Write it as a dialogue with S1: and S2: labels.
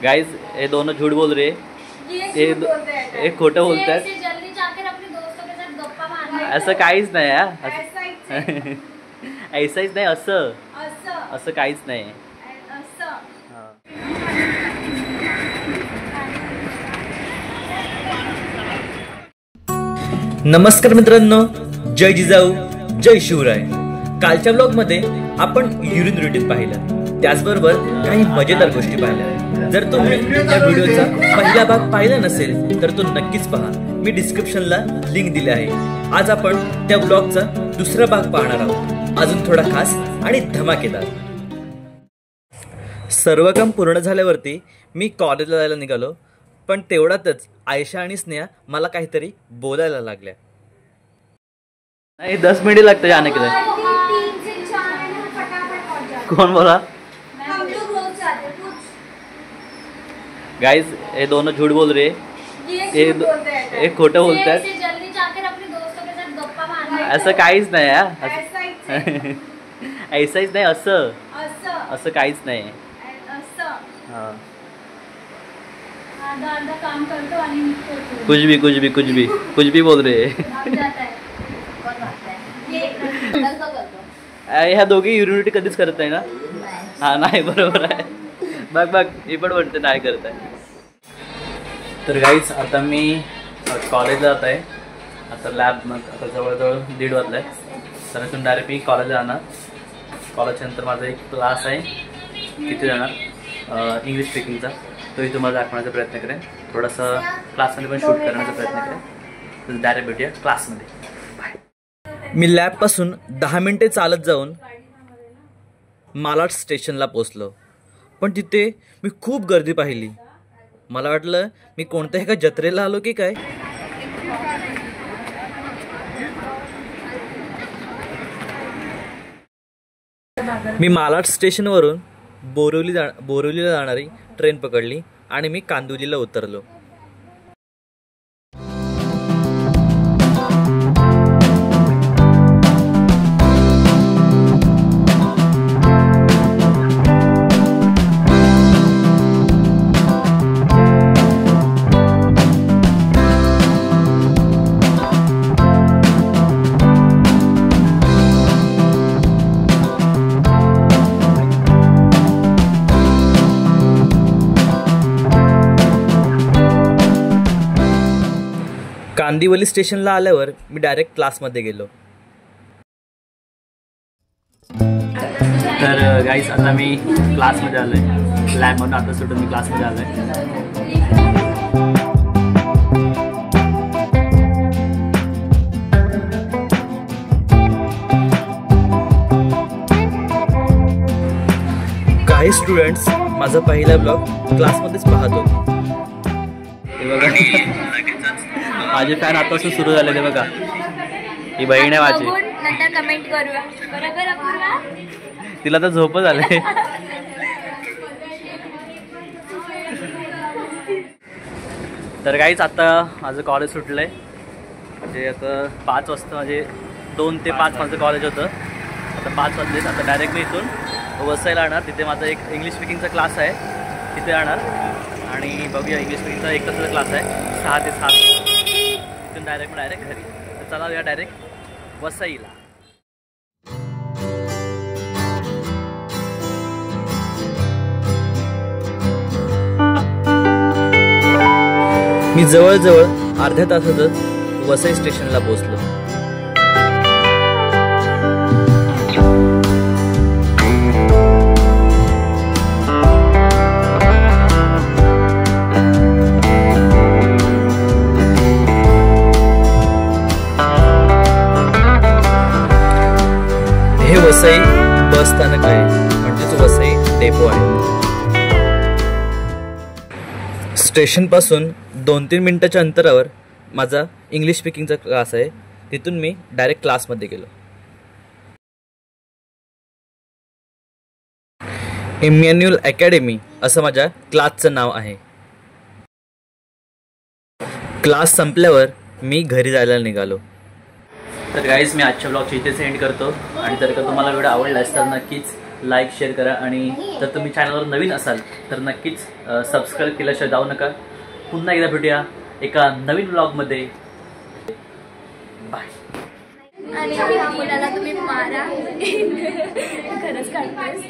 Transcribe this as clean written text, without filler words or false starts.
S1: Guys ये दोनों झूठ बोल रहे हैं, ये खोटं बोलतात। असं काहीच नाही यार, ऐसाच नाही, असं काहीच नाही। नमस्कार मित्रांनो, जय जिजाऊ जय शिवराय। कालच्या ब्लॉग मध्ये आपण युरिन रुटीन पाहिलं, त्याचबरोबर काही मजेदार गोष्टी पाहिल्या। जर तुम्ही या व्हिडिओचा पहिला भाग पाहिला नसेल तर तो नक्कीच पहा, मी डिस्क्रिप्शनला लिंक दिली आहे। आज आपण त्या ब्लॉगचा दुसरा भाग पाहणार आहोत, अजून थोडा खास आणि धमाकेदार। सर्व काम पूर्ण झाल्यावरती मी कॉलेजला जायला निघालो, पण तेवढ्यातच आयशा आणि स्नेहा मला काहीतरी बोलायला लागल्या। नहीं 10 मिनट लगते जाने के लिए। कौन बोला? गाइस ये दोनों झूठ बोल रहे हैं, ये खोटं बोलतात। असं काहीच नाही यार, ऐसाच नाही, असं काहीच नाही। हाँ काम करतो आणि कुछ भी बोल रहे हैं। ह्या दोघी युरिनिटी कधीच करत नाही ना? हा नाही, बरोबर आहे। बघ मी पण म्हणते नाही करत आहे। तर गाईज आता मी कॉलेजला जात आहे, आता लॅब आता जवळजवळ 1:30 वाजले, तर इथून डायरेक्ट मी कॉलेजला जाणार। कॉलेजच्या नंतर माझा एक क्लास आहे, तिथे जाणार इंग्लिश स्पीकिंगचा, तो इथं मला दाखवण्याचा प्रयत्न करेन, थोडासा क्लासमध्ये पण शूट करण्याचा प्रयत्न करेन। तर डायरेक्ट भेटूया क्लासमध्ये, बाय। मी लॅबपासून 10 मिनिटे चालत जाऊन मालाड स्टेशनला पोचलो, पण तिथे मी खूप गर्दी पाहिली। मला वाटलं मी कोणत्या एका जत्रेला आलो की काय। मी मालाड स्टेशनवरून बोरिवलीला जाणारी ट्रेन पकडली आणि मी कांदिवलीला उतरलो। कांदिवली स्टेशनला आल्यावर मी डायरेक्ट क्लासमध्ये गेलो। तर गाईस आता मी क्लासमध्ये आलोय, लॅबमधून आता सुटून मी क्लासमध्ये आलोय। काही स्टुडंट्स माझा पहिला ब्लॉग क्लासमध्येच पाहत होते। माझे फॅन आतापासून सुरू झाले बघा, ही बहीण आहे माझी।
S2: नंतर कमेंट करूया, बरोबर अपूर्वा?
S1: तिला तर झोप झाले। तर काहीच आता माझं कॉलेज सुटलंय, म्हणजे आता 5 वाजता, म्हणजे 2 ते 5 माझं कॉलेज होतं। आता 5 वाजलेत, आता डायरेक्ट मी इथून वसईला जाणार, तिथे माझा एक इंग्लिश स्पीकिंगचा क्लास आहे, तिथे जाणार आणि बघूया। इंग्लिश स्पीकिंगचा 1 तासाचा क्लास आहे, 6 ते 7, तिथून डायरेक्ट घरी। तर चला या डायरेक्ट वसईला। मी जवळजवळ अर्ध्या तासातच वसई स्टेशनला पोहोचलो। हे वसई बस स्थानक आहे, म्हणजेच वसई डेपो आहे। स्टेशन पासून 2-3 मिनिटाच्या अंतरावर माझा इंग्लिश स्पीकिंगचा क्लास आहे, तिथून मी डायरेक्ट क्लासमध्ये गेलो। इमॅन्युअल अकॅडमी असं माझ्या क्लासचं नाव आहे। क्लास संपल्यावर मी घरी जायला निघालो। तर गाईज मी आजच्या ब्लॉगची इथेच एंड करतो, आणि जर का तुम्हाला व्हिडिओ आवडला असेल तर नक्कीच लाईक शेअर करा, आणि जर तुम्ही चॅनलवर नवीन असाल तर नक्कीच सबस्क्राईब केल्याशिवाय जाऊ नका. पुन्हा एकदा भेटूया एका नवीन ब्लॉगमध्ये. बाय.
S2: आणि ह्या मुलाला तुम्ही मारा. खरंच काढतोस.